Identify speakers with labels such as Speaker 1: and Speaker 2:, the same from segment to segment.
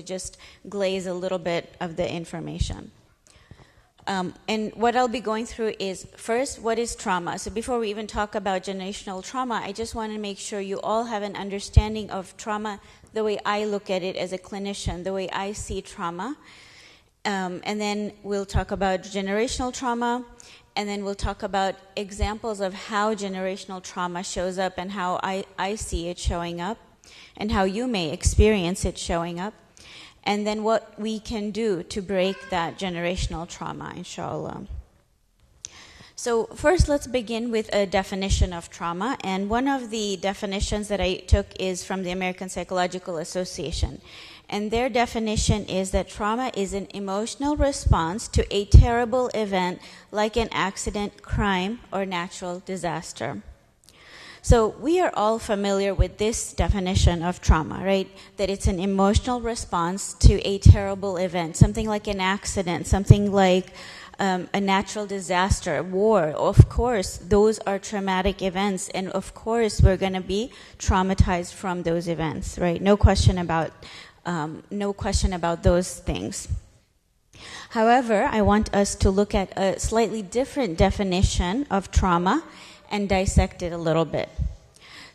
Speaker 1: just glaze a little bit of the information. And what I'll be going through is, first, what is trauma? So before we even talk about generational trauma, I just want to make sure you all have an understanding of trauma the way I look at it as a clinician, the way I see trauma. And then we'll talk about generational trauma, and then we'll talk about examples of how generational trauma shows up and how I see it showing up, and how you may experience it showing up. And then what we can do to break that generational trauma, inshallah. So first, let's begin with a definition of trauma. And one of the definitions that I took is from the American Psychological Association. And their definition is that trauma is an emotional response to a terrible event like an accident, crime, or natural disaster. So we are all familiar with this definition of trauma, right? That it's an emotional response to a terrible event, something like an accident, something like a natural disaster, war. Of course, those are traumatic events, and of course, we're going to be traumatized from those events, right? No question about those things. However, I want us to look at a slightly different definition of trauma and dissect it a little bit.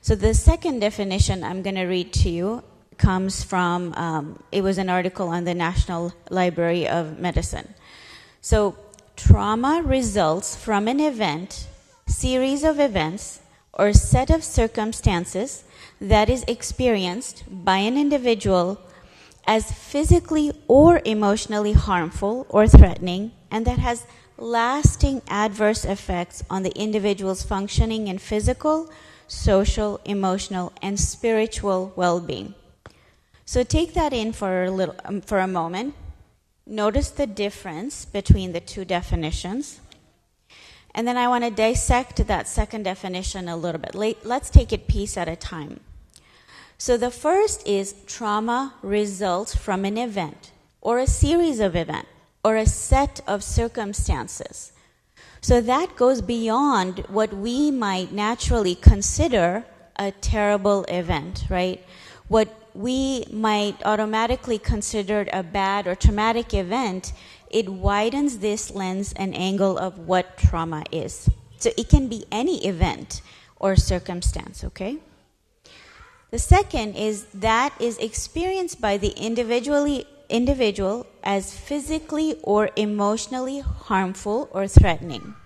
Speaker 1: So the second definition I'm going to read to you comes from, it was an article on the National Library of Medicine. So trauma results from an event, series of events, or set of circumstances that is experienced by an individual as physically or emotionally harmful or threatening, and that has lasting adverse effects on the individual's functioning in physical, social, emotional, and spiritual well-being. So take that in for a moment. Notice the difference between the two definitions. And then I want to dissect that second definition a little bit. Let's take it piece at a time. So the first is trauma results from an event or a series of events, or a set of circumstances. So that goes beyond what we might naturally consider a terrible event, right? What we might automatically consider a bad or traumatic event, it widens this lens and angle of what trauma is. So it can be any event or circumstance, okay? The second is that is experienced by the individual as physically or emotionally harmful or threatening.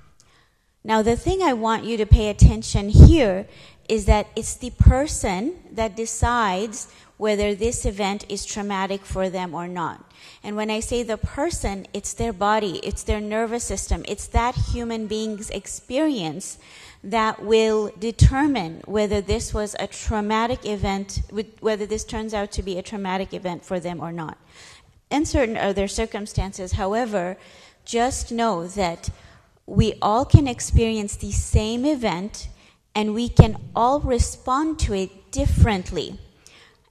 Speaker 1: Now, the thing I want you to pay attention here is that it's the person that decides whether this event is traumatic for them or not. And when I say the person, it's their body, it's their nervous system, it's that human being's experience that will determine whether this was a traumatic event, whether this turns out to be a traumatic event for them or not. In certain other circumstances, however, just know that we all can experience the same event and we can all respond to it differently.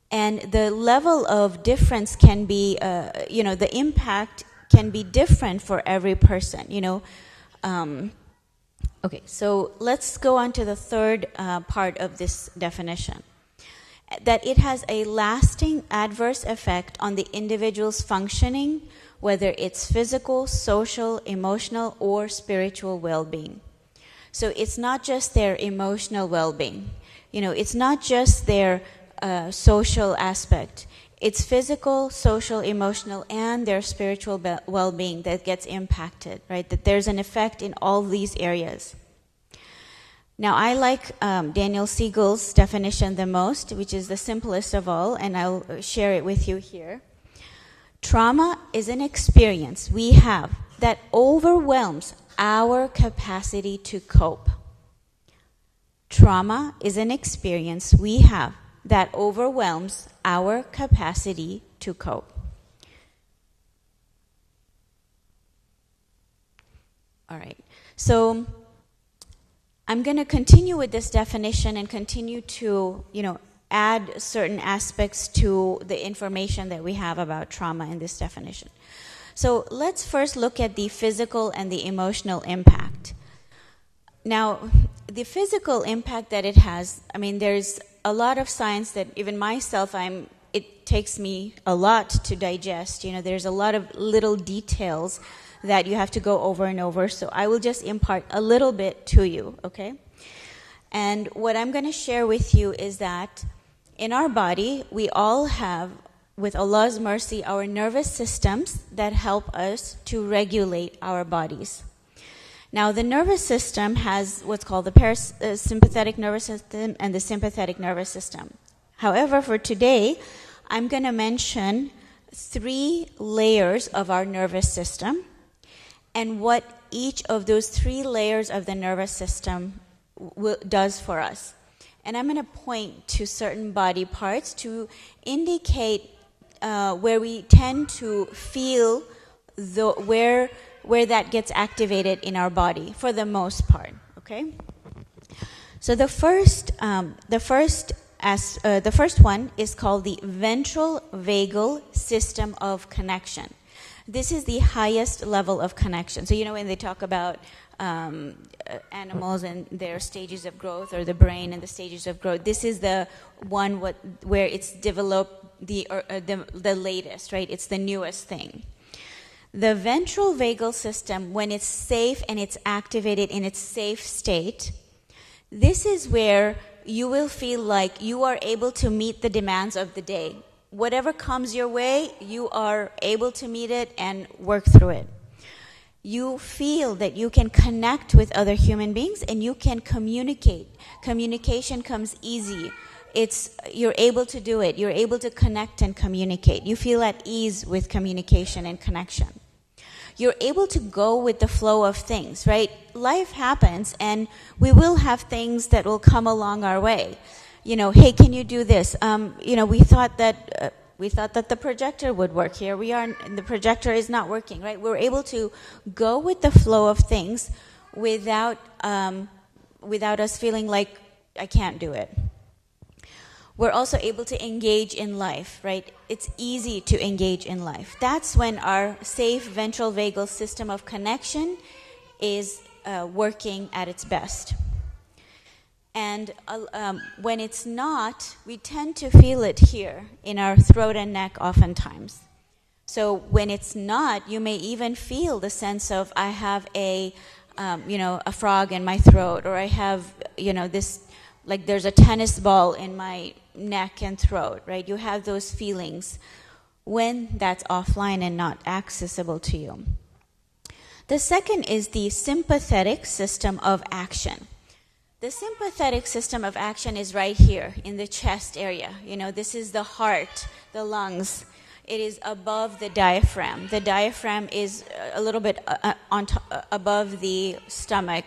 Speaker 1: And the level of difference can be, the impact can be different for every person, Okay, so let's go on to the third part of this definition. That it has a lasting adverse effect on the individual's functioning, whether it's physical, social, emotional, or spiritual well-being. So it's not just their emotional well-being. It's not just their social aspect. It's physical, social, emotional, and their spiritual well-being that gets impacted, right? That there's an effect in all these areas. Now, I like Daniel Siegel's definition the most, which is the simplest of all, and I'll share it with you here. Trauma is an experience we have that overwhelms our capacity to cope. Trauma is an experience we have that overwhelms our capacity to cope. All right. So I'm going to continue with this definition and continue to, add certain aspects to the information that we have about trauma in this definition. So let's first look at the physical and the emotional impact. Now, the physical impact that it has, there's a lot of science that even myself, takes me a lot to digest. There's a lot of little details that you have to go over and over. So I will just impart a little bit to you, okay? And what I'm going to share with you is that in our body, we all have, with Allah's mercy, our nervous systems that help us to regulate our bodies. Now, the nervous system has what's called the parasympathetic nervous system and the sympathetic nervous system. However, for today, I'm going to mention 3 layers of our nervous system and what each of those 3 layers of the nervous system does for us. And I'm going to point to certain body parts to indicate where we tend to feel where that gets activated in our body for the most part. Okay. So the first one is called the ventral vagal system of connection. This is the highest level of connection. So when they talk about animals and their stages of growth, or the brain and the stages of growth, this is the one where it's developed the latest, right? It's the newest thing. The ventral vagal system, when it's safe and it's activated in its safe state, this is where you will feel like you are able to meet the demands of the day. Whatever comes your way, you are able to meet it and work through it. You feel that you can connect with other human beings and you can communicate. Communication comes easy. You're able to do it. You're able to connect and communicate. You feel at ease with communication and connection. You're able to go with the flow of things, right? Life happens and we will have things that will come along our way. Hey, can you do this? We thought that the projector would work here. The projector is not working, right? We're able to go with the flow of things without us feeling like I can't do it. We're also able to engage in life, right? It's easy to engage in life. That's when our safe ventral vagal system of connection is working at its best. And when it's not, we tend to feel it here in our throat and neck oftentimes. So when it's not, you may even feel the sense of, I have a frog in my throat, or I have, this, like there's a tennis ball in my neck and throat, right? You have those feelings when that's offline and not accessible to you. The second is the sympathetic system of action. The sympathetic system of action is right here in the chest area. This is the heart, the lungs. It is above the diaphragm. The diaphragm is a little bit above the stomach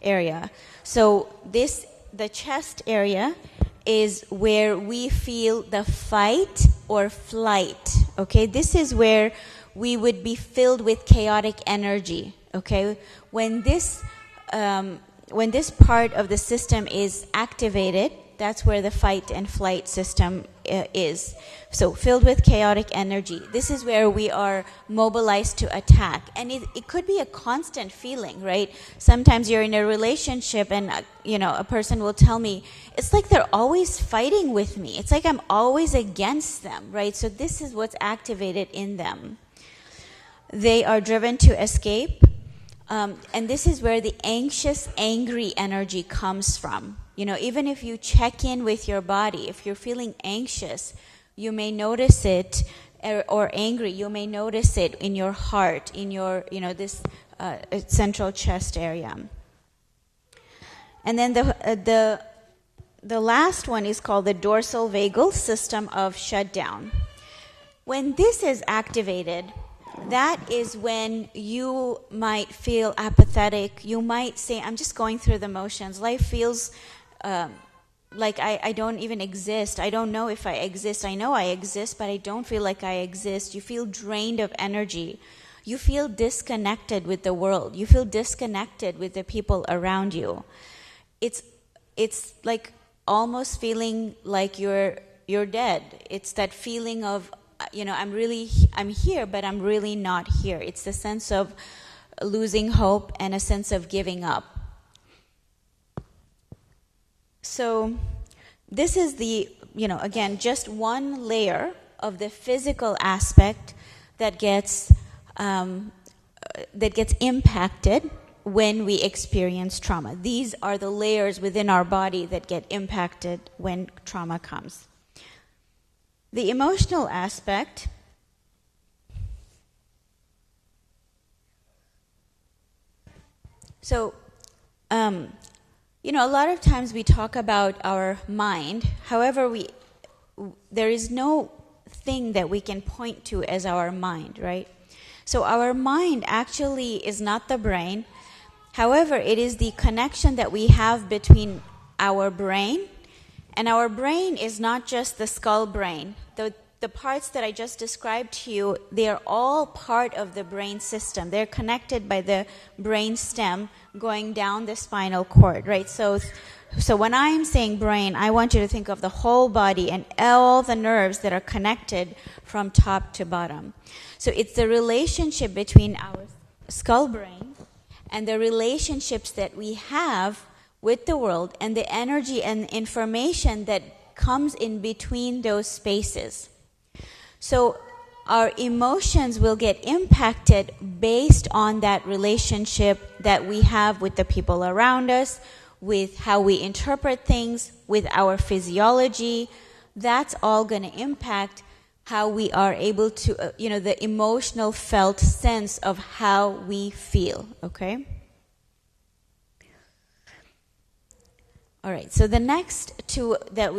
Speaker 1: area. So the chest area is where we feel the fight or flight, okay? This is where we would be filled with chaotic energy, okay? When this part of the system is activated, that's where the fight and flight system is. So filled with chaotic energy. This is where we are mobilized to attack. And it could be a constant feeling, right? Sometimes you're in a relationship and, a person will tell me, it's like they're always fighting with me. It's like I'm always against them, right? So this is what's activated in them. They are driven to escape. And this is where the anxious, angry energy comes from. Even if you check in with your body, if you're feeling anxious, you may notice it, or angry, you may notice it in your heart, in your, this central chest area. And then the last one is called the dorsal vagal system of shutdown. When this is activated, that is when you might feel apathetic. You might say, I'm just going through the motions. Life feels like I don't even exist. I don't know if I exist. I know I exist, but I don't feel like I exist. You feel drained of energy. You feel disconnected with the world. You feel disconnected with the people around you. It's like almost feeling like you're dead. It's that feeling of, I'm here, but I'm really not here. It's the sense of losing hope and a sense of giving up. So this is the, again, just one layer of the physical aspect that gets impacted when we experience trauma. These are the layers within our body that get impacted when trauma comes. The emotional aspect, so, a lot of times we talk about our mind. However, there is no thing that we can point to as our mind, right? So our mind actually is not the brain. However, it is the connection that we have between our brain, and our brain is not just the skull brain. The parts that I just described to you, they are all part of the brain system. They're connected by the brain stem going down the spinal cord, right? So when I'm saying brain, I want you to think of the whole body and all the nerves that are connected from top to bottom. So it's the relationship between our skull brain and the relationships that we have with the world and the energy and information that comes in between those spaces. So our emotions will get impacted based on that relationship that we have with the people around us, with how we interpret things, with our physiology. That's all going to impact how we are able to, the emotional felt sense of how we feel, okay? All right, so the next two that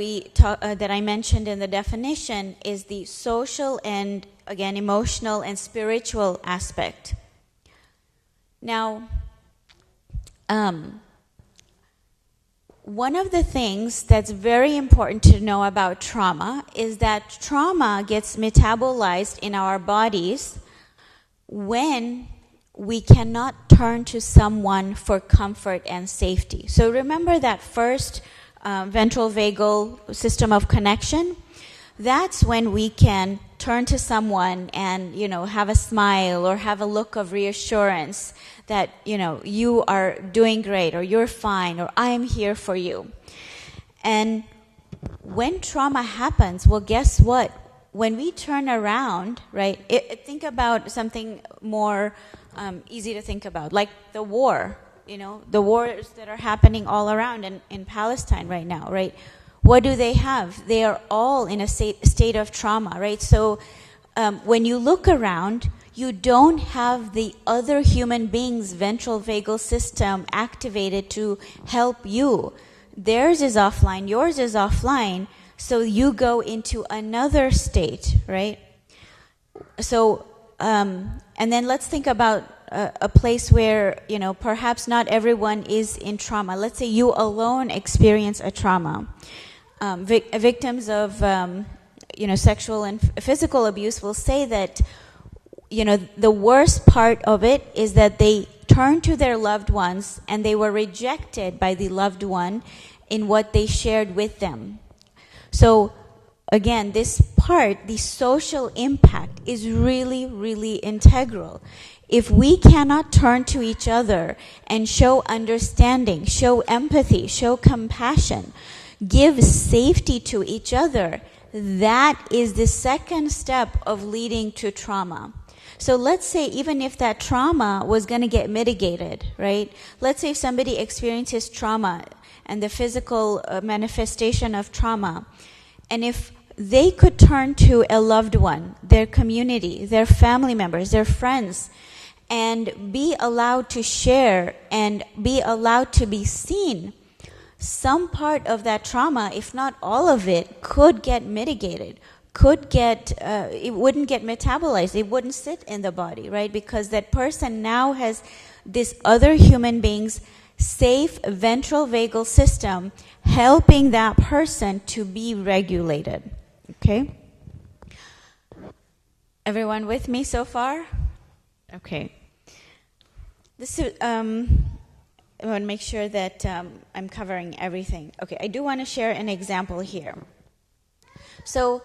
Speaker 1: that I mentioned in the definition is the social and, again, emotional and spiritual aspect. Now, one of the things that's very important to know about trauma is that trauma gets metabolized in our bodies when we cannot turn to someone for comfort and safety. So remember that first ventral vagal system of connection? That's when we can turn to someone and, have a smile or have a look of reassurance that, you are doing great or you're fine or I'm here for you. And when trauma happens, well, guess what? When we turn around, right, think about something more easy to think about, like the war, the wars that are happening all around in Palestine right now, right? What do they have? They are all in a state of trauma, right? So when you look around, you don't have the other human being's ventral vagal system activated to help you. Theirs is offline, yours is offline, so you go into another state, right? So, and then let's think about a place where, perhaps not everyone is in trauma. Let's say you alone experience a trauma. Victims of, sexual and physical abuse will say that, the worst part of it is that they turned to their loved ones and they were rejected by the loved one in what they shared with them. So, again, this part, the social impact, is really, really integral. If we cannot turn to each other and show understanding, show empathy, show compassion, give safety to each other, that is the second step of leading to trauma. So let's say even if that trauma was going to get mitigated, right? Let's say if somebody experiences trauma and the physical manifestation of trauma, and if they could turn to a loved one, their community, their family members, their friends, and be allowed to share and be allowed to be seen, some part of that trauma, if not all of it, could get mitigated, it wouldn't get metabolized, it wouldn't sit in the body, right? Because that person now has this other human being's safe ventral vagal system helping that person to be regulated. Okay? Everyone with me so far? Okay. This is, I want to make sure that I'm covering everything. Okay, I do want to share an example here. So,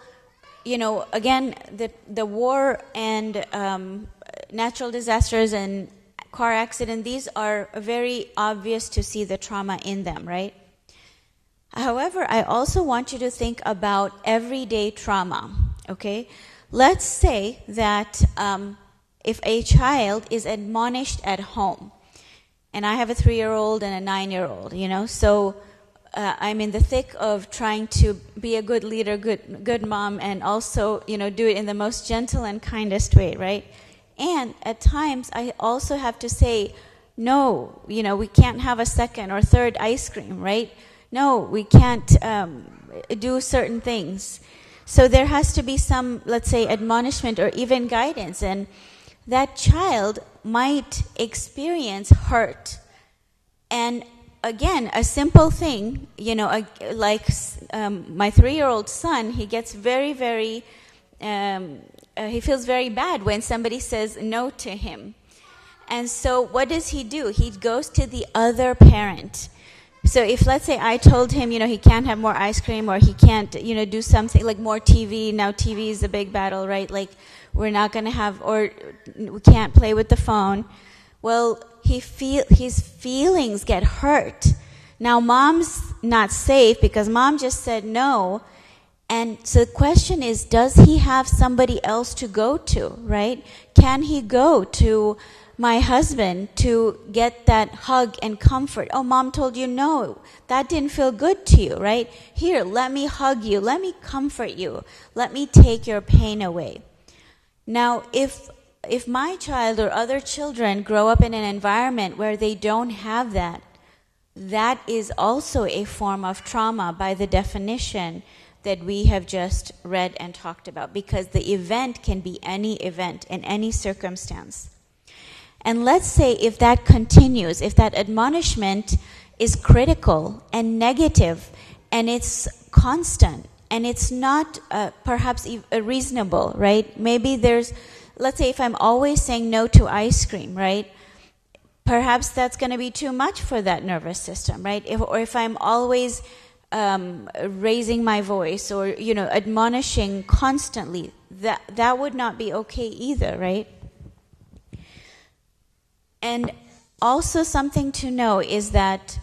Speaker 1: again, the war and natural disasters and car accident, these are very obvious to see the trauma in them, right? However, I also want you to think about everyday trauma. Okay? Let's say that if a child is admonished at home, and I have a 3-year-old and a 9-year-old, so I'm in the thick of trying to be a good leader, good mom, and also, do it in the most gentle and kindest way, right? And at times, I also have to say, no, we can't have a second or third ice cream, right? No, we can't do certain things. So there has to be some, let's say, admonishment or even guidance. And that child might experience hurt. And again, a simple thing, like my 3-year-old son, he gets very, very, he feels very bad when somebody says no to him. And so what does he do? He goes to the other parent. So if, let's say, I told him, he can't have more ice cream, or he can't, do something like more TV. Now TV is a big battle, right? Like, we're not going to have, or we can't play with the phone. Well, his feelings get hurt. Now mom's not safe because mom just said no. And so the question is, does he have somebody else to go to, right? Can he go to my husband to get that hug and comfort? Oh, mom told you no. That didn't feel good to you, right? Here, let me hug you. Let me comfort you. Let me take your pain away. Now, if my child or other children grow up in an environment where they don't have that, that is also a form of trauma by the definition that we have just read and talked about, because the event can be any event in any circumstance. And let's say if that continues, if that admonishment is critical and negative, and it's constant, and it's not perhaps reasonable, right? Maybe there's, let's say if I'm always saying no to ice cream, right? Perhaps that's going to be too much for that nervous system, right? If I'm always raising my voice or, admonishing constantly, that would not be okay either, right? And also something to know is that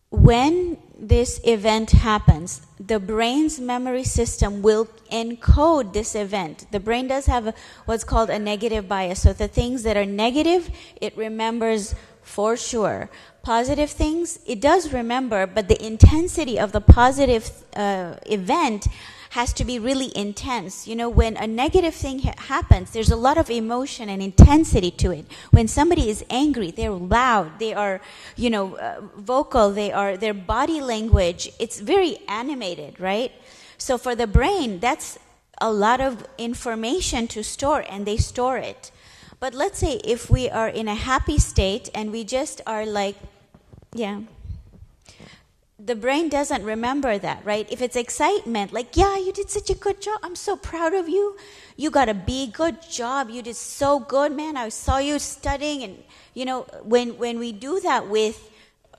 Speaker 1: when this event happens, the brain's memory system will encode this event. The brain does have what's called a negative bias. So the things that are negative, it remembers for sure. Positive things, it does remember, but the intensity of the positive event has to be really intense. When a negative thing happens, there's a lot of emotion and intensity to it. When somebody is angry, they're loud, they are, vocal, their body language, it's very animated, right? So for the brain, that's a lot of information to store, and they store it. But let's say if we are in a happy state and we just are like, the brain doesn't remember that, right? If it's excitement, like, yeah, you did such a good job. I'm so proud of you. You got a B, good job. You did so good, man. I saw you studying. And, when we do that with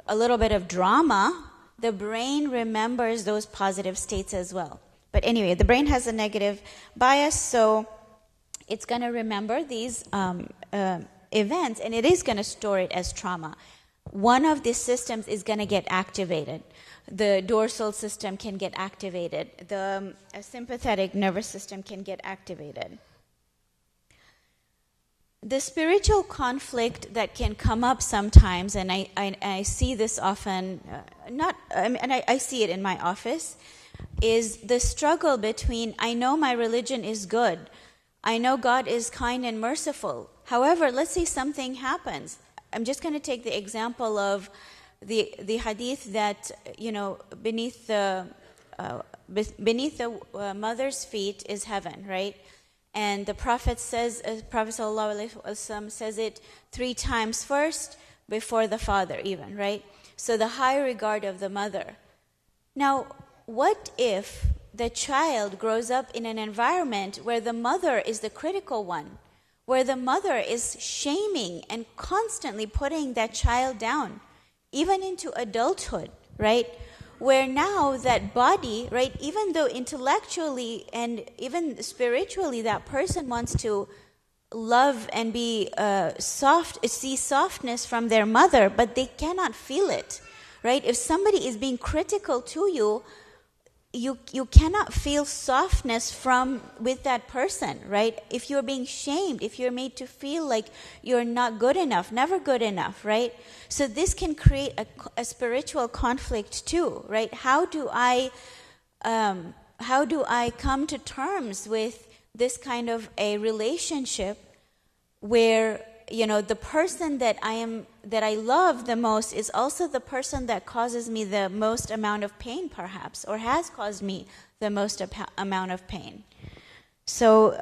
Speaker 1: a little bit of drama, the brain remembers those positive states as well. But anyway, the brain has a negative bias, so it's going to remember these events, and it is going to store it as trauma. One of these systems is going to get activated. The dorsal system can get activated. The sympathetic nervous system can get activated. The spiritual conflict that can come up sometimes, and I see this often, I see it in my office, is the struggle between, I know my religion is good, I know God is kind and merciful. However, let's say something happens. I'm just going to take the example of the hadith that, beneath the mother's feet is heaven, right? And the Prophet says, Prophet ﷺ says it 3 times first before the father even, right? So the high regard of the mother. Now, what if the child grows up in an environment where the mother is the critical one, where the mother is shaming and constantly putting that child down, even into adulthood, right? Where now that body, right, even though intellectually and even spiritually that person wants to love and be soft, see softness from their mother, but they cannot feel it, right? If somebody is being critical to you, you cannot feel softness with that person, right? If you're being shamed, if you're made to feel like you're not good enough, never good enough, right? So this can create a spiritual conflict too, right? How do I come to terms with this kind of a relationship where, the person that I love the most is also the person that causes me the most amount of pain, perhaps, or has caused me the most amount of pain. So,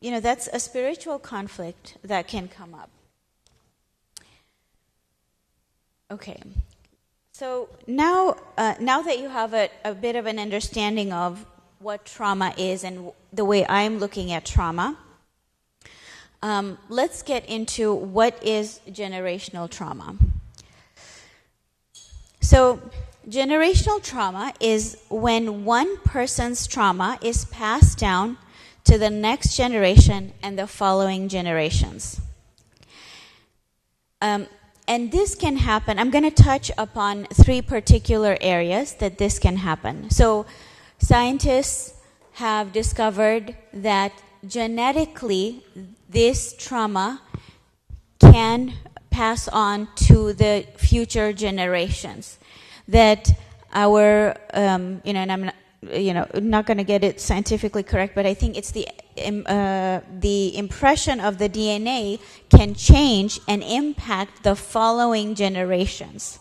Speaker 1: that's a spiritual conflict that can come up. Okay. So now that you have a bit of an understanding of what trauma is and the way I'm looking at trauma, let's get into what is generational trauma. So generational trauma is when one person's trauma is passed down to the next generation and the following generations. And this can happen. I'm going to touch upon 3 particular areas that this can happen. So scientists have discovered that genetically this trauma can pass on to the future generations. That our, and I'm not going to get it scientifically correct, but I think it's the impression of the DNA can change and impact the following generations.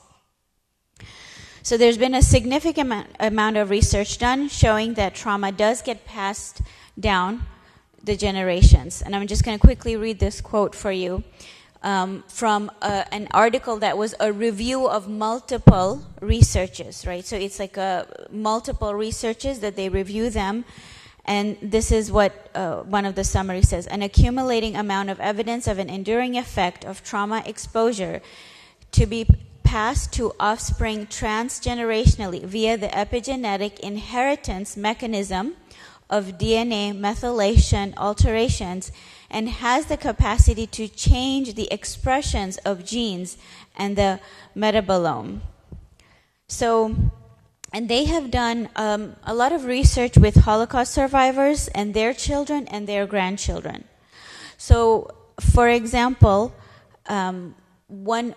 Speaker 1: So there's been a significant amount of research done showing that trauma does get passed down the generations. And I'm just going to quickly read this quote for you from an article that was a review of multiple researches, right? So it's like multiple researches that they review them. And this is what one of the summaries says: an accumulating amount of evidence of an enduring effect of trauma exposure to be passed to offspring transgenerationally via the epigenetic inheritance mechanism of DNA methylation alterations, and has the capacity to change the expressions of genes and the metabolome. So, and they have done a lot of research with Holocaust survivors and their children and their grandchildren. So, for example, one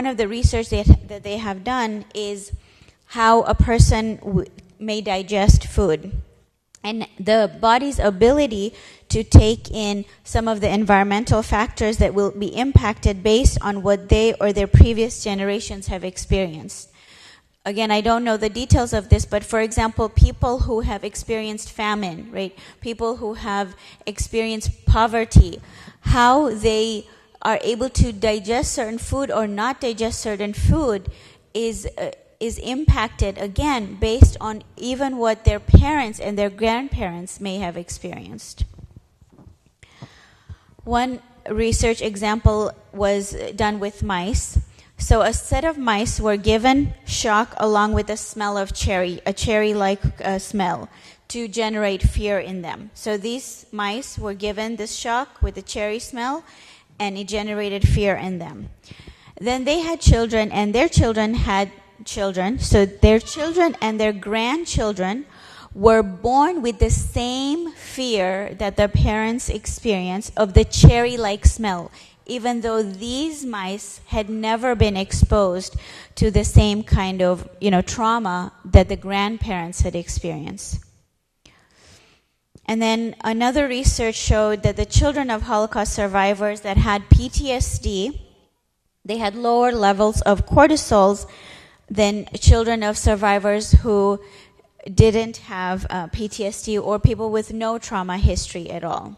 Speaker 1: of the research that they have done is how a person may digest food, and the body's ability to take in some of the environmental factors that will be impacted based on what they or their previous generations have experienced. Again, I don't know the details of this, but for example, people who have experienced famine, right? People who have experienced poverty, how they are able to digest certain food or not digest certain food is impacted, again, based on even what their parents and their grandparents may have experienced. One research example was done with mice. So a set of mice were given shock along with the smell of a cherry-like smell, to generate fear in them. So these mice were given this shock with the cherry smell, and it generated fear in them. Then they had children, and their children had children. So their children and their grandchildren were born with the same fear that their parents experienced of the cherry-like smell, even though these mice had never been exposed to the same kind of, trauma that the grandparents had experienced. And then another research showed that the children of Holocaust survivors that had PTSD, they had lower levels of cortisols than children of survivors who didn't have PTSD, or people with no trauma history at all.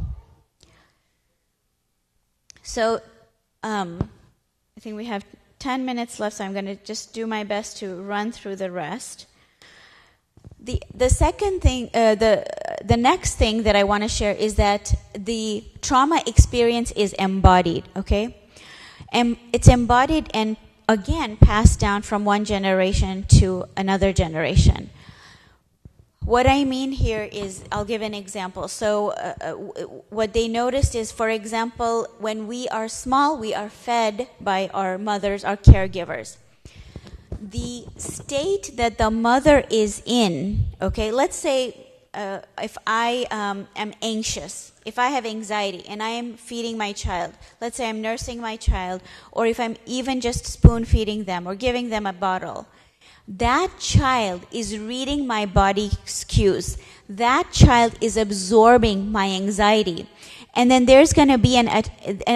Speaker 1: So I think we have 10 minutes left, so I'm going to just do my best to run through the rest. The second thing, the next thing that I want to share is that the trauma experience is embodied, okay? And it's embodied and, again, passed down from one generation to another generation. What I mean here is, I'll give an example. So what they noticed is, for example, when we are small, we are fed by our mothers, our caregivers. the state that the mother is in, okay, let's say if I am anxious, if I have anxiety and I am feeding my child, let's say I'm nursing my child, or if I'm even just spoon feeding them or giving them a bottle, that child is reading my body's cues. That child is absorbing my anxiety. And then there's going to be an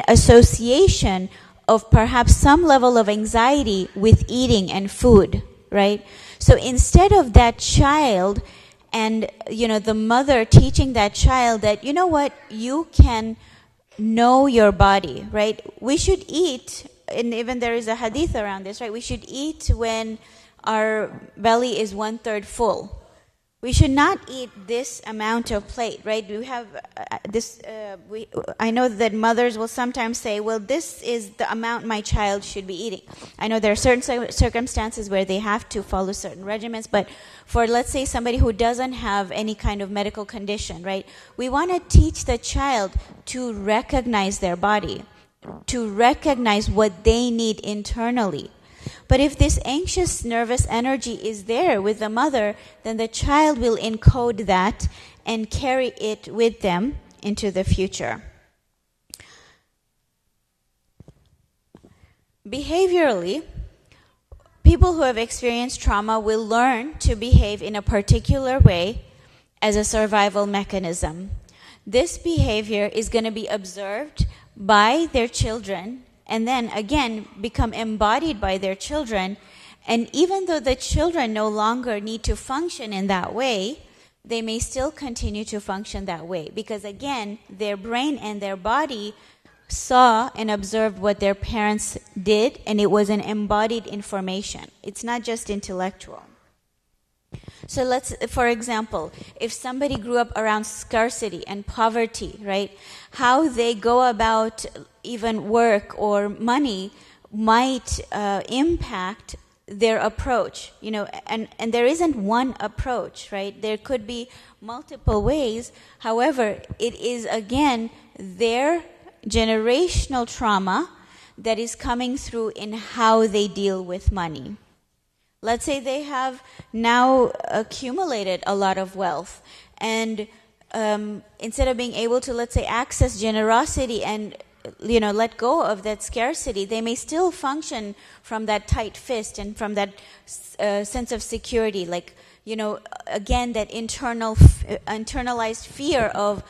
Speaker 1: association of perhaps some level of anxiety with eating and food, right? So instead of that child and, the mother teaching that child that, you know what, you can know your body, right? We should eat, and even there is a hadith around this, right? We should eat when our belly is 1/3 full. We should not eat this amount of plate, right? We have I know that mothers will sometimes say, well, this is the amount my child should be eating. I know there are certain circumstances where they have to follow certain regimens, but for, let's say, somebody who doesn't have any kind of medical condition, right? We want to teach the child to recognize their body, to recognize what they need internally. But if this anxious, nervous energy is there with the mother, then the child will encode that and carry it with them into the future. Behaviorally, people who have experienced trauma will learn to behave in a particular way as a survival mechanism. This behavior is going to be observed by their children and then again become embodied by their children. And even though the children no longer need to function in that way, they may still continue to function that way because, again, their brain and their body saw and observed what their parents did, and it was an embodied information. It's not just intellectual. So for example, if somebody grew up around scarcity and poverty, right, how they go about even work or money might impact their approach, and there isn't one approach, right? There could be multiple ways. However, it is, again, their generational trauma that is coming through in how they deal with money. Let's say they have now accumulated a lot of wealth, and instead of being able to, let's say, access generosity and let go of that scarcity, they may still function from that tight fist and from that sense of security, again, that internalized fear of,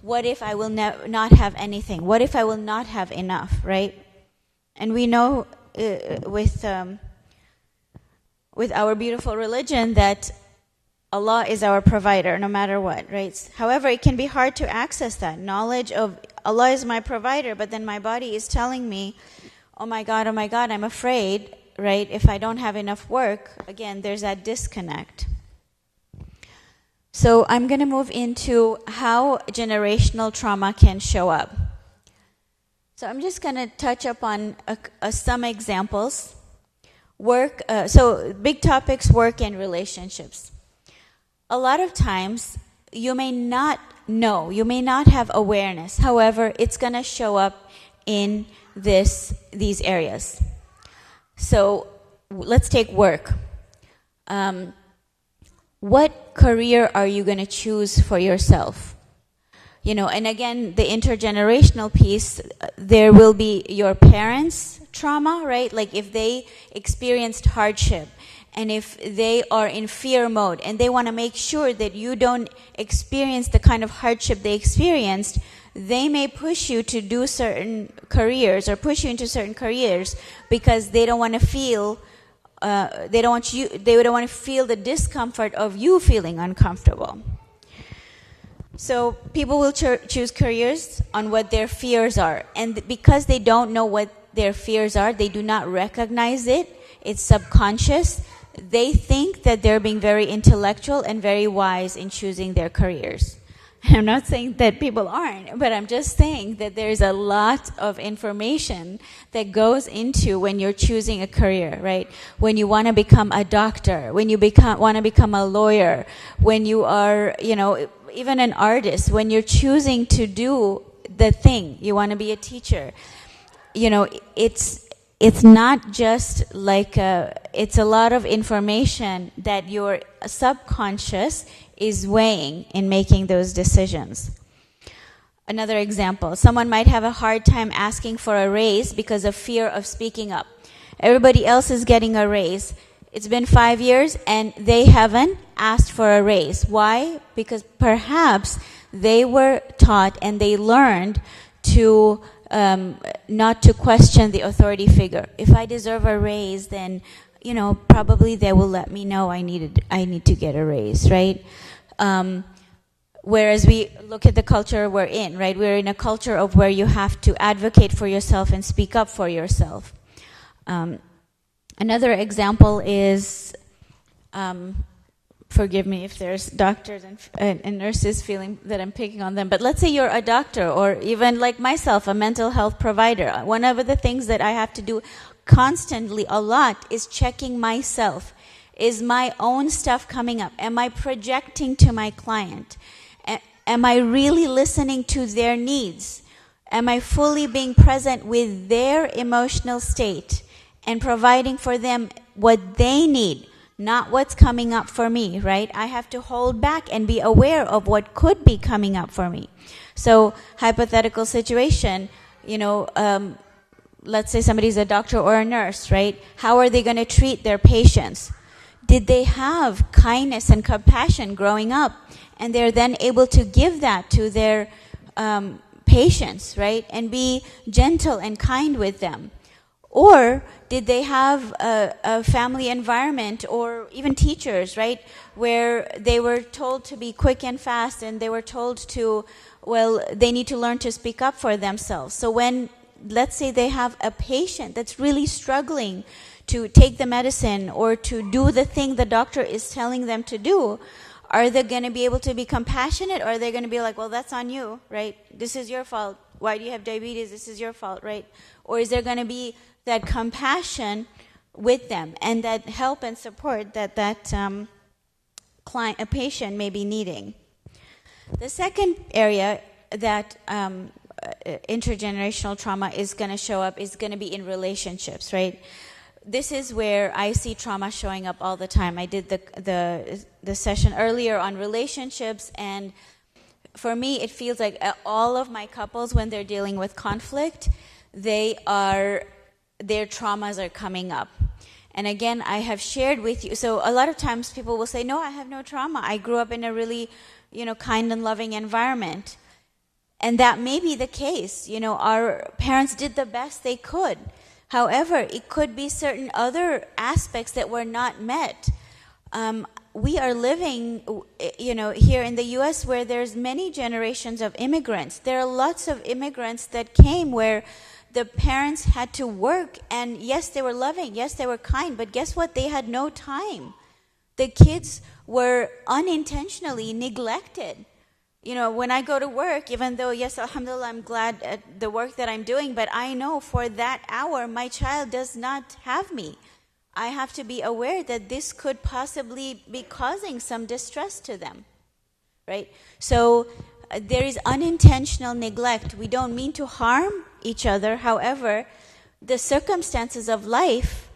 Speaker 1: what if I will not have anything? What if I will not have enough, right? And we know with our beautiful religion that Allah is our provider no matter what, right? However, it can be hard to access that knowledge of Allah is my provider, but then my body is telling me, oh my God, I'm afraid, right? If I don't have enough work, again, there's that disconnect. So I'm going to move into how generational trauma can show up. So I'm just going to touch upon some examples. So big topics, work and relationships. A lot of times, you may not know, you may not have awareness. However, it's going to show up in these areas. So let's take work. What career are you going to choose for yourself? And again, the intergenerational piece, there will be your parents' trauma, right? Like if they experienced hardship, and if they are in fear mode, and they want to make sure that you don't experience the kind of hardship they experienced, they may push you to do certain careers or push you into certain careers because they don't want to feel they don't want to feel the discomfort of you feeling uncomfortable. So people will choose careers on what their fears are. And because they don't know what their fears are, they do not recognize it, it's subconscious, they think that they're being very intellectual and very wise in choosing their careers. I'm not saying that people aren't, but I'm just saying that there's a lot of information that goes into when you're choosing a career, right? When you want to become a doctor, when you want to become a lawyer, when you are, even an artist, when you're choosing to do the thing, you want to be a teacher, it's not just like it's a lot of information that your subconscious is weighing in making those decisions. Another example, someone might have a hard time asking for a raise because of fear of speaking up. Everybody else is getting a raise. It's been 5 years and they haven't asked for a raise. Why? Because perhaps they were taught and they learned to not to question the authority figure. If I deserve a raise, then probably they will let me know I need to get a raise, right? Whereas we look at the culture we're in, right? We're in a culture of where you have to advocate for yourself and speak up for yourself. Another example is, forgive me if there's doctors and nurses feeling that I'm picking on them, but let's say you're a doctor or even like myself, a mental health provider. One of the things that I have to do constantly a lot is checking myself. Is my own stuff coming up? Am I projecting to my client? Am I really listening to their needs? Am I fully being present with their emotional state and providing for them what they need, not what's coming up for me, right? I have to hold back and be aware of what could be coming up for me. So, hypothetical situation, let's say somebody's a doctor or a nurse, right? How are they going to treat their patients? Did they have kindness and compassion growing up? And they're then able to give that to their patients, right? And be gentle and kind with them. Or did they have a family environment or even teachers, right? Where they were told to be quick and fast and they were told to, they need to learn to speak up for themselves. So when, let's say they have a patient that's really struggling to take the medicine or to do the thing the doctor is telling them to do, are they going to be able to be compassionate, or are they going to be like, well, that's on you, right? This is your fault. Why do you have diabetes? This is your fault, right? Or is there going to be that compassion with them and that help and support that a patient may be needing? The second area that intergenerational trauma is going to show up is going to be in relationships, right? This is where I see trauma showing up all the time. I did the session earlier on relationships, and for me, it feels like all of my couples, when they're dealing with conflict, their traumas are coming up. And again, I have shared with you, so a lot of times people will say, no, I have no trauma. I grew up in a really, kind and loving environment. And that may be the case. Our parents did the best they could. However, it could be certain other aspects that were not met. We are living, here in the U.S. where there's many generations of immigrants. There are lots of immigrants that came where the parents had to work, and yes, they were loving, yes, they were kind, but guess what? They had no time. The kids were unintentionally neglected. When I go to work, even though, yes, alhamdulillah, I'm glad at the work that I'm doing, but I know for that hour, my child does not have me. I have to be aware that this could possibly be causing some distress to them, right? So there is unintentional neglect. We don't mean to harm each other. However, the circumstances of life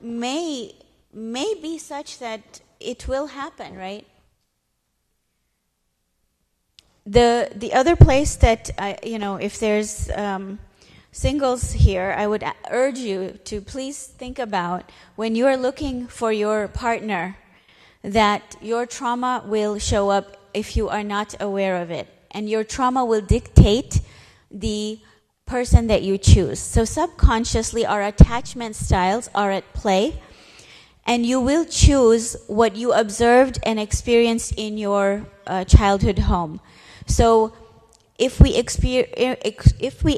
Speaker 1: may be such that it will happen, right? The other place that, if there's singles here, I would urge you to please think about when you are looking for your partner that your trauma will show up if you are not aware of it. And your trauma will dictate the person that you choose. So subconsciously, our attachment styles are at play. And you will choose what you observed and experienced in your childhood home. So if we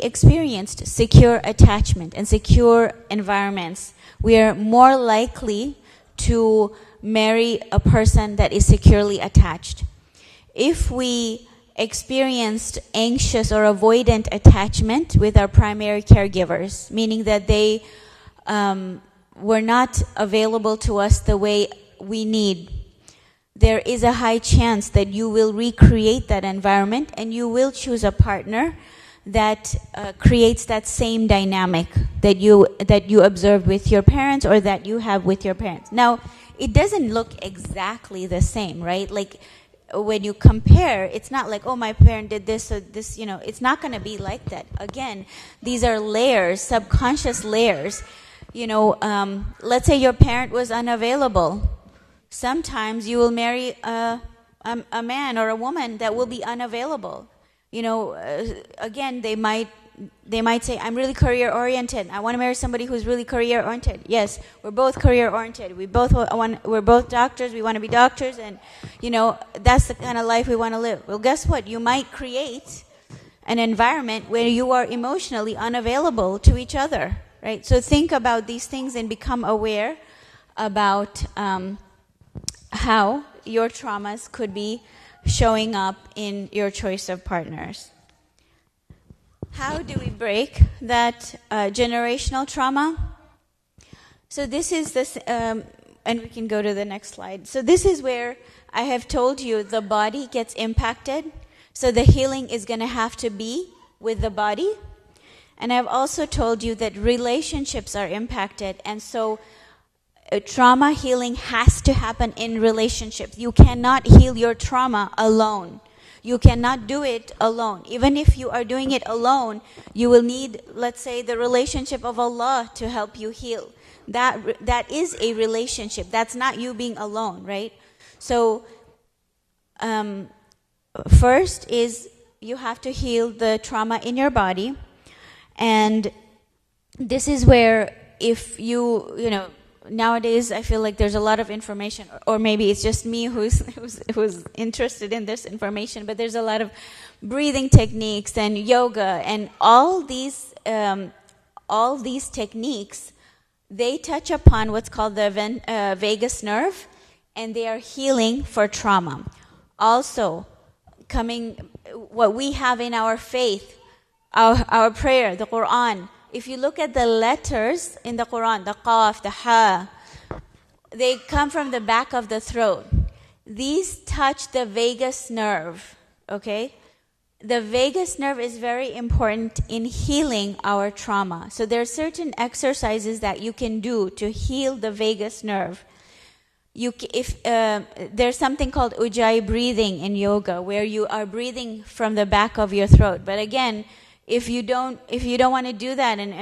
Speaker 1: experienced secure attachment and secure environments, we are more likely to marry a person that is securely attached. If we experienced anxious or avoidant attachment with our primary caregivers, meaning that they were not available to us the way we need, there is a high chance that you will recreate that environment and you will choose a partner that creates that same dynamic that you observe with your parents or that you have with your parents. Now, it doesn't look exactly the same, right? Like when you compare, it's not like, oh, my parent did this, so this, it's not going to be like that. Again, these are layers, subconscious layers. Let's say your parent was unavailable. Sometimes you will marry a man or a woman that will be unavailable. Again, they might say, I'm really career oriented. I want to marry somebody who's really career oriented. Yes, we're both career oriented. We're both doctors. We want to be doctors, and that's the kind of life we want to live. Well, guess what? You might create an environment where you are emotionally unavailable to each other, right? So think about these things and become aware about how your traumas could be showing up in your choice of partners. How do we break that generational trauma? So this is this, and we can go to the next slide. So this is where I have told you the body gets impacted. So the healing is going to have to be with the body. And I've also told you that relationships are impacted. And so trauma healing has to happen in relationships. You cannot heal your trauma alone. You cannot do it alone. Even if you are doing it alone, you will need, let's say, the relationship of Allah to help you heal. That is a relationship. That's not you being alone, right? So, first is you have to heal the trauma in your body. And this is where if nowadays I feel like there's a lot of information, or maybe it's just me who's interested in this information, but there's a lot of breathing techniques and yoga and all these techniques. They touch upon what's called the vagus nerve, and they are healing for trauma. Also, what we have in our faith, our prayer, the Quran. If you look at the letters in the Quran, the Qaf, the Ha, they come from the back of the throat. These touch the vagus nerve, okay? The vagus nerve is very important in healing our trauma. So there are certain exercises that you can do to heal the vagus nerve. There's something called Ujjayi breathing in yoga, where you are breathing from the back of your throat. But again, if you don't want to do that, and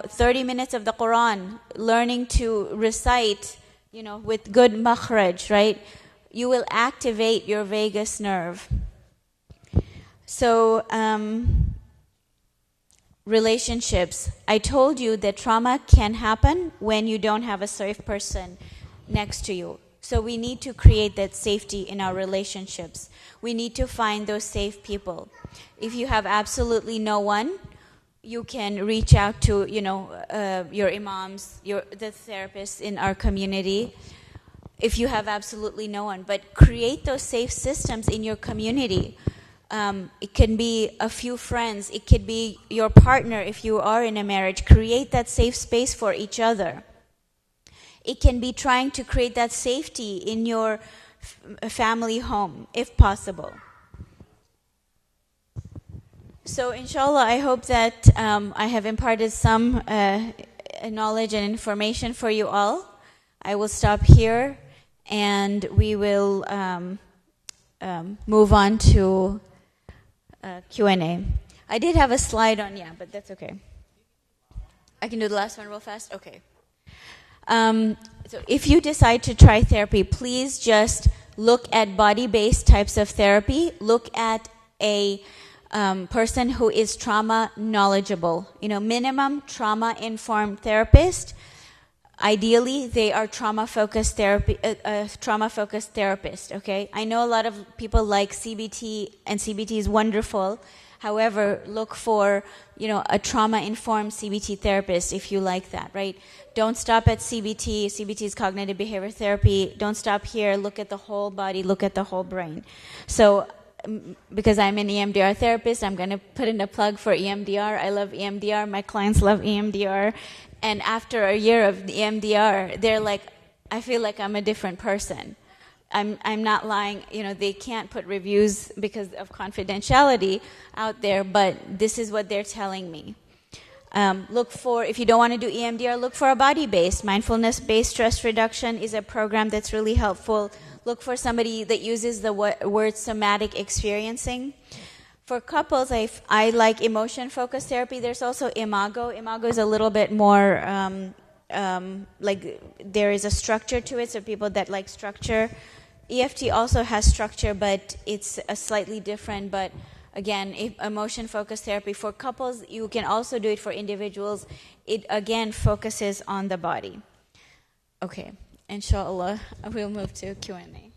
Speaker 1: 30 minutes of the Quran, learning to recite, with good makhraj, right? You will activate your vagus nerve. So, relationships. I told you that trauma can happen when you don't have a safe person next to you. So we need to create that safety in our relationships. We need to find those safe people. If you have absolutely no one, you can reach out to, your imams, the therapists in our community. If you have absolutely no one, but create those safe systems in your community. It can be a few friends. It could be your partner if you are in a marriage. Create that safe space for each other. It can be trying to create that safety in your family home, if possible. So, inshallah, I hope that I have imparted some knowledge and information for you all. I will stop here, and we will move on to Q&A. I did have a slide on, but that's okay. I can do the last one real fast? Okay. So if you decide to try therapy, please just look at body-based types of therapy. Look at a person who is trauma knowledgeable. Minimum trauma-informed therapist. Ideally, they are trauma-focused therapist. Okay, I know a lot of people like CBT, and CBT is wonderful. However, look for a trauma-informed CBT therapist if you like that. Right? Don't stop at CBT. CBT is cognitive behavior therapy. Don't stop here. Look at the whole body. Look at the whole brain. So, because I'm an EMDR therapist, I'm going to put in a plug for EMDR. I love EMDR. My clients love EMDR. And after a year of EMDR, they're like, I feel like I'm a different person. I'm not lying. They can't put reviews because of confidentiality out there, but this is what they're telling me. Look for, if you don't want to do EMDR, look for a body-based. Mindfulness-based stress reduction is a program that's really helpful. Look for somebody that uses the word somatic experiencing. For couples, I like emotion-focused therapy. There's also Imago. Imago is a little bit more, like there is a structure to it, so people that like structure. EFT also has structure, but it's a slightly different, but again, emotion-focused therapy. For couples, you can also do it for individuals. It, again, focuses on the body. Okay, inshallah, we'll move to Q&A.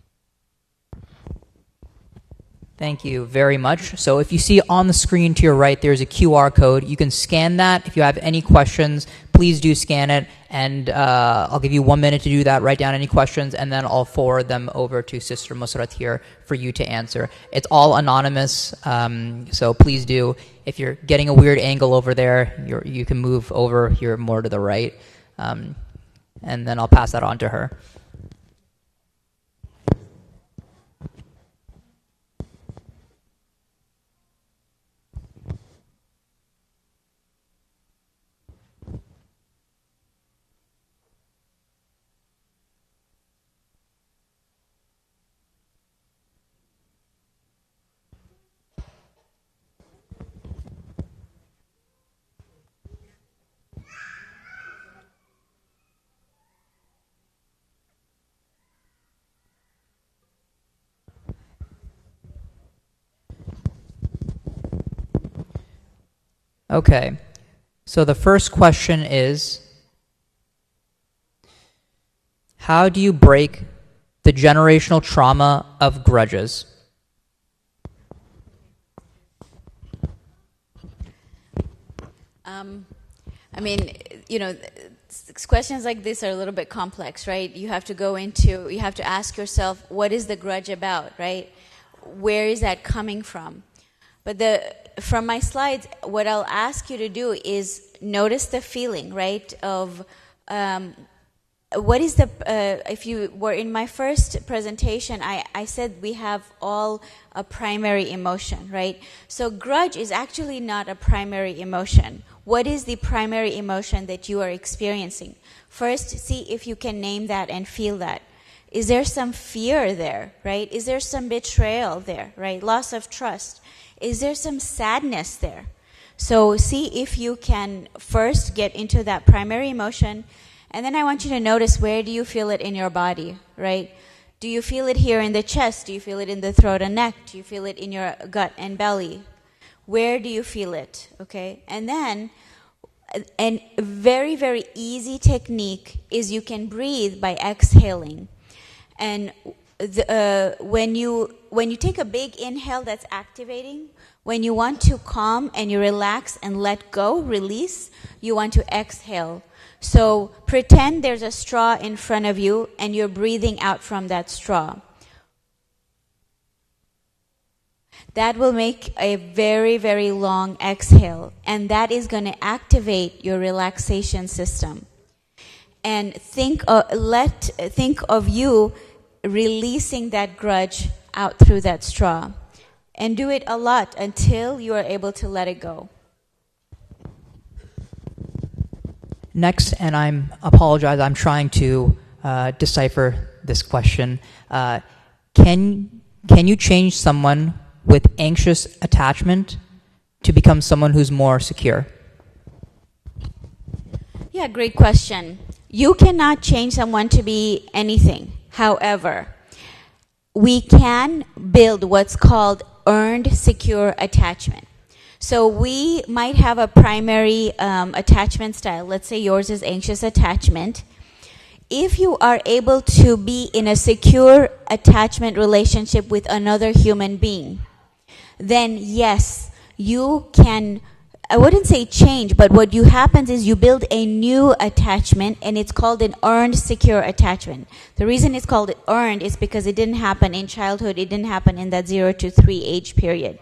Speaker 2: Thank you very much. So if you see on the screen to your right, there's a QR code. You can scan that. If you have any questions, please do scan it. And I'll give you 1 minute to do that. Write down any questions, and then I'll forward them over to Sister Musarat here for you to answer. It's all anonymous, so please do. If you're getting a weird angle over there, you can move over here more to the right. And then I'll pass that on to her. Okay, so the first question is, how do you break the generational trauma of grudges?
Speaker 1: I mean, questions like this are a little bit complex, right? You have to ask yourself, what is the grudge about, right? Where is that coming from? But from my slides, what I'll ask you to do is notice the feeling, right, of what is if you were in my first presentation, I said we have all a primary emotion, right? So grudge is actually not a primary emotion. What is the primary emotion that you are experiencing? First, see if you can name that and feel that. Is there some fear there, right? Is there some betrayal there, right? Loss of trust. Is there some sadness there? So see if you can first get into that primary emotion, and then I want you to notice, where do you feel it in your body, right? Do you feel it here in the chest? Do you feel it in the throat and neck? Do you feel it in your gut and belly? Where do you feel it, okay? And then, a very, very easy technique is you can breathe by exhaling. And when you take a big inhale, that's activating. When you want to calm and you relax and let go, release, you want to exhale. So pretend there's a straw in front of you and you're breathing out from that straw. That will make a very, very long exhale, and that is going to activate your relaxation system. And think of you releasing that grudge out through that straw. And do it a lot until you are able to let it go.
Speaker 2: Next, and I apologize, I'm trying to decipher this question. Can you change someone with anxious attachment to become someone who's more secure?
Speaker 1: Yeah, great question. You cannot change someone to be anything. However, we can build what's called earned secure attachment. So we might have a primary attachment style. Let's say yours is anxious attachment. If you are able to be in a secure attachment relationship with another human being, then yes, you can, I wouldn't say change, but what happens is you build a new attachment, and it's called an earned secure attachment. The reason it's called earned is because it didn't happen in childhood, it didn't happen in that 0 to 3 age period.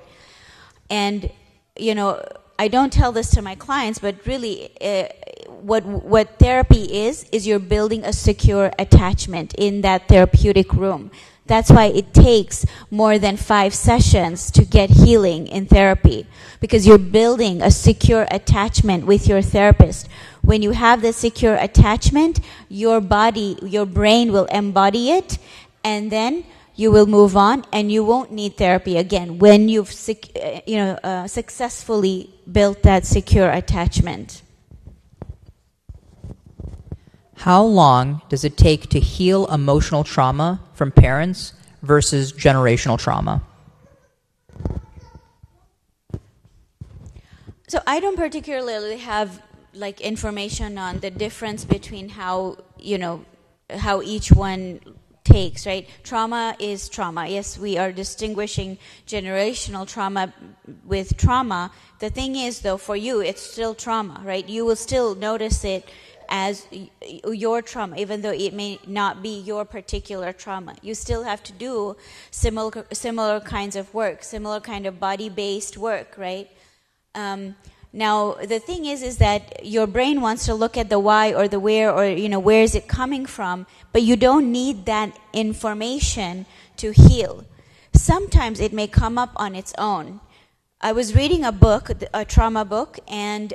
Speaker 1: And, I don't tell this to my clients, but really what therapy is you're building a secure attachment in that therapeutic room. That's why it takes more than 5 sessions to get healing in therapy, because you're building a secure attachment with your therapist. When you have the secure attachment, your body, your brain will embody it, and then you will move on, and you won't need therapy again when you've successfully built that secure attachment.
Speaker 2: How long does it take to heal emotional trauma from parents versus generational trauma?
Speaker 1: So I don't particularly have like information on the difference between how each one takes, right? Trauma is trauma. Yes, we are distinguishing generational trauma with trauma. The thing is, though, for you, it's still trauma, right? You will still notice it as your trauma, even though it may not be your particular trauma. You still have to do similar kinds of work, similar kind of body-based work, right? Now, the thing is that your brain wants to look at the why or the where, or, where is it coming from, but you don't need that information to heal. Sometimes it may come up on its own. I was reading a book, a trauma book, and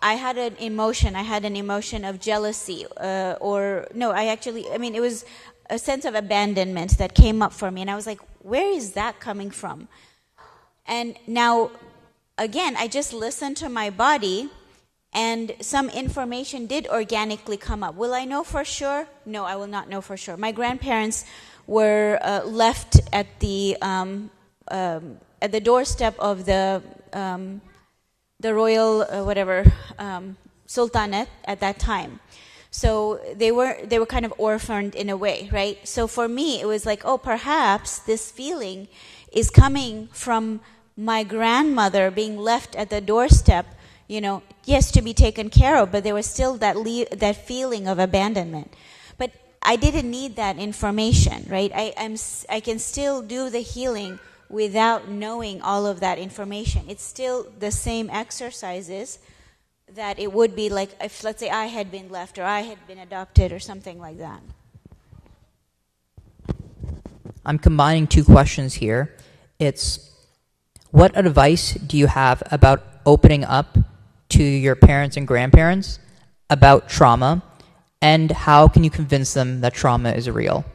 Speaker 1: I had an emotion of jealousy, it was a sense of abandonment that came up for me, and I was like, where is that coming from? And now, again, I just listened to my body, and some information did organically come up. Will I know for sure? No, I will not know for sure. My grandparents were left at the doorstep of the royal sultanate at that time. So they were kind of orphaned in a way, right? So for me, it was like, oh, perhaps this feeling is coming from my grandmother being left at the doorstep, yes, to be taken care of, but there was still that feeling of abandonment. But I didn't need that information, right? I can still do the healing without knowing all of that information. It's still the same exercises that it would be like if, let's say, I had been left or I had been adopted or something like that.
Speaker 2: I'm combining 2 questions here. It's, what advice do you have about opening up to your parents and grandparents about trauma, and how can you convince them that trauma is real?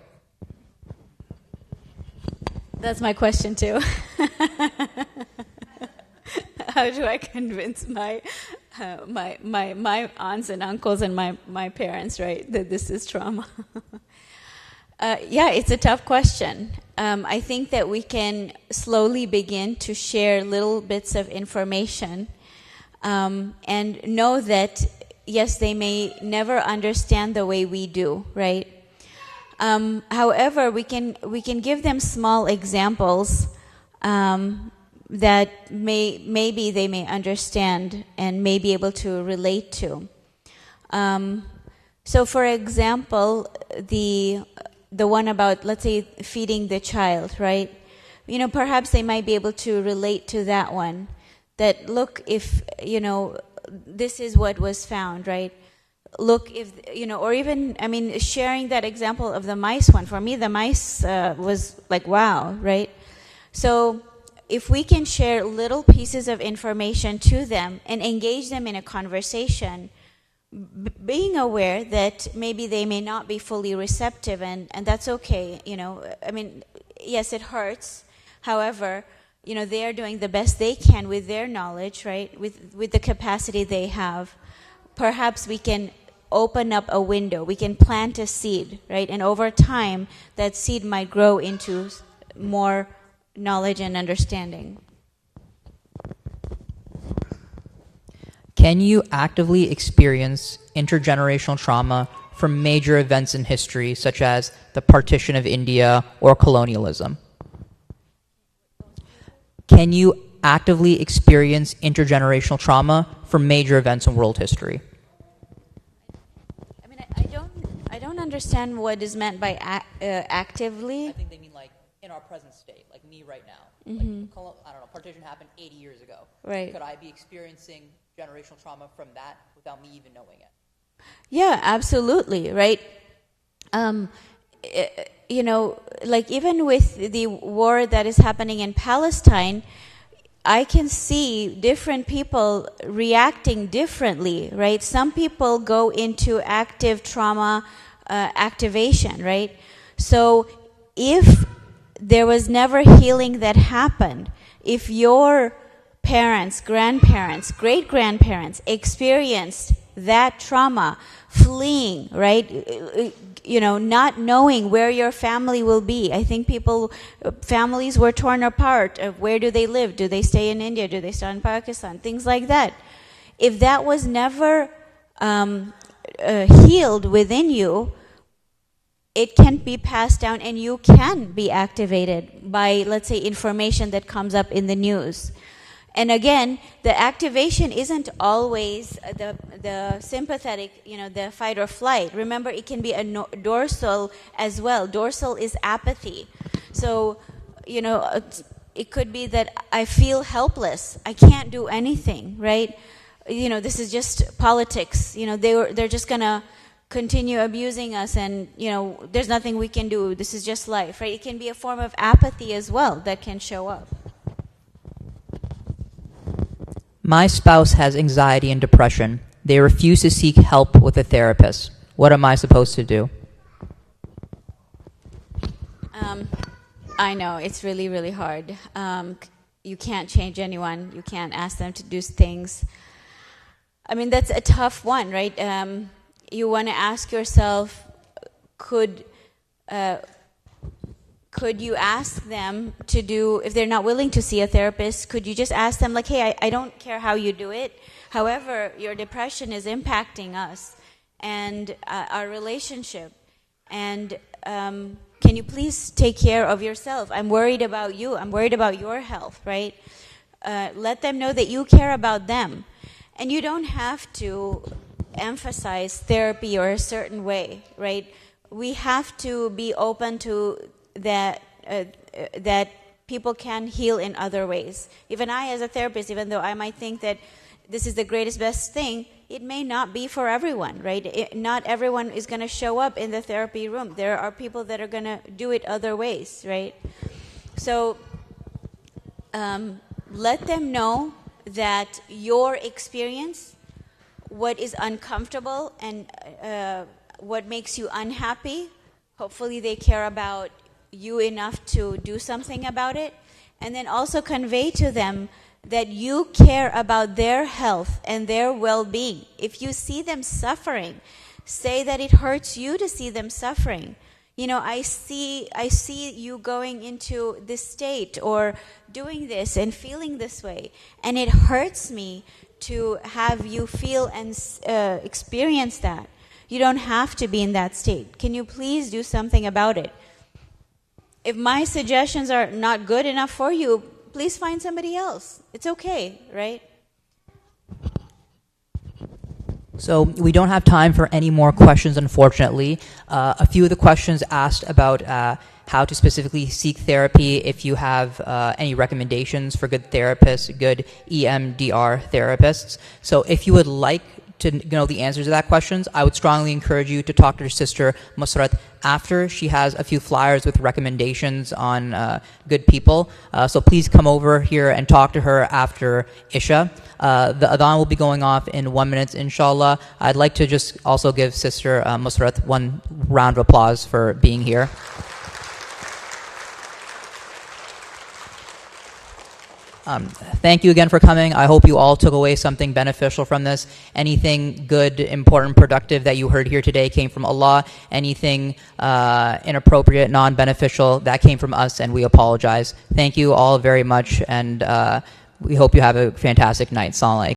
Speaker 1: That's my question too. How do I convince my aunts and uncles and my parents, right, that this is trauma? It's a tough question. I think that we can slowly begin to share little bits of information, and know that, yes, they may never understand the way we do, right? However, we can give them small examples that maybe they may understand and may be able to relate to. So, for example, the one about, let's say, feeding the child, right? Perhaps they might be able to relate to that one. That, look, if, this is what was found, right? Look, if, or even, sharing that example of the mice one. For me, the mice was like, wow, right? So if we can share little pieces of information to them and engage them in a conversation, being aware that maybe they may not be fully receptive, and that's okay, yes, it hurts. However, they are doing the best they can with their knowledge, right? With the capacity they have. Perhaps we can open up a window. We can plant a seed, right? And over time, that seed might grow into more knowledge and understanding.
Speaker 2: Can you actively experience intergenerational trauma from major events in history, such as the partition of India or colonialism? Can you actively experience intergenerational trauma from major events in world history?
Speaker 1: I don't understand what is meant by actively.
Speaker 2: I think they mean like in our present state, like me right now. Mm-hmm. Like, I don't know, partition happened 80 years ago.
Speaker 1: Right.
Speaker 2: Could I be experiencing generational trauma from that without me even knowing it?
Speaker 1: Yeah, absolutely, right? you know, like even with the war that is happening in Palestine, I can see different people reacting differently, right? Some people go into active trauma activation, right? So if there was never healing that happened, if your parents, grandparents, great-grandparents experienced that trauma, fleeing, right? You know, not knowing where your family will be. I think families were torn apart. Where do they live? Do they stay in India? Do they stay in Pakistan? Things like that. If that was never healed within you, it can be passed down and you can be activated by, let's say, information that comes up in the news. And again, the activation isn't always the sympathetic, you know, the fight or flight. Remember, it can be a dorsal as well. Dorsal is apathy. So, you know, it could be that I feel helpless. I can't do anything, right? You know, this is just politics. You know, they're just going to continue abusing us and, you know, there's nothing we can do. This is just life, right? It can be a form of apathy as well that can show up.
Speaker 2: My spouse has anxiety and depression. They refuse to seek help with a therapist. What am I supposed to do?
Speaker 1: I know, it's really, really hard. You can't change anyone. You can't ask them to do things. I mean, that's a tough one, right? You want to ask yourself, could you ask them to do, if they're not willing to see a therapist, could you just ask them, like, hey, I don't care how you do it. However, your depression is impacting us and our relationship. And can you please take care of yourself? I'm worried about you. I'm worried about your health, right? Let them know that you care about them. And you don't have to emphasize therapy or a certain way, right? We have to be open to that people can heal in other ways. Even I, as a therapist, even though I might think that this is the greatest, best thing, it may not be for everyone, right? Not everyone is going to show up in the therapy room. There are people that are going to do it other ways, right? So let them know that your experience, what is uncomfortable and what makes you unhappy, hopefully they care about you enough to do something about it. And then also convey to them that you care about their health and their well-being. If you see them suffering, say that it hurts you to see them suffering. You know, I see you going into this state or doing this and feeling this way, and it hurts me to have you feel and experience that. You don't have to be in that state. Can you please do something about it? If my suggestions are not good enough for you, please find somebody else. It's okay, right?
Speaker 2: So we don't have time for any more questions, unfortunately. A few of the questions asked about how to specifically seek therapy, if you have any recommendations for good therapists, good EMDR therapists. So if you would like to know the answers to that questions, I would strongly encourage you to talk to your sister Musarat after. She has a few flyers with recommendations on good people. So please come over here and talk to her after Isha. The adhan will be going off in 1 minute, inshallah. I'd like to just also give Sister Musarat one round of applause for being here. Thank you again for coming. I hope you all took away something beneficial from this. Anything good, important, productive that you heard here today came from Allah. Anything inappropriate, non-beneficial, that came from us, and we apologize. Thank you all very much, and we hope you have a fantastic night. Assalamu alaikum.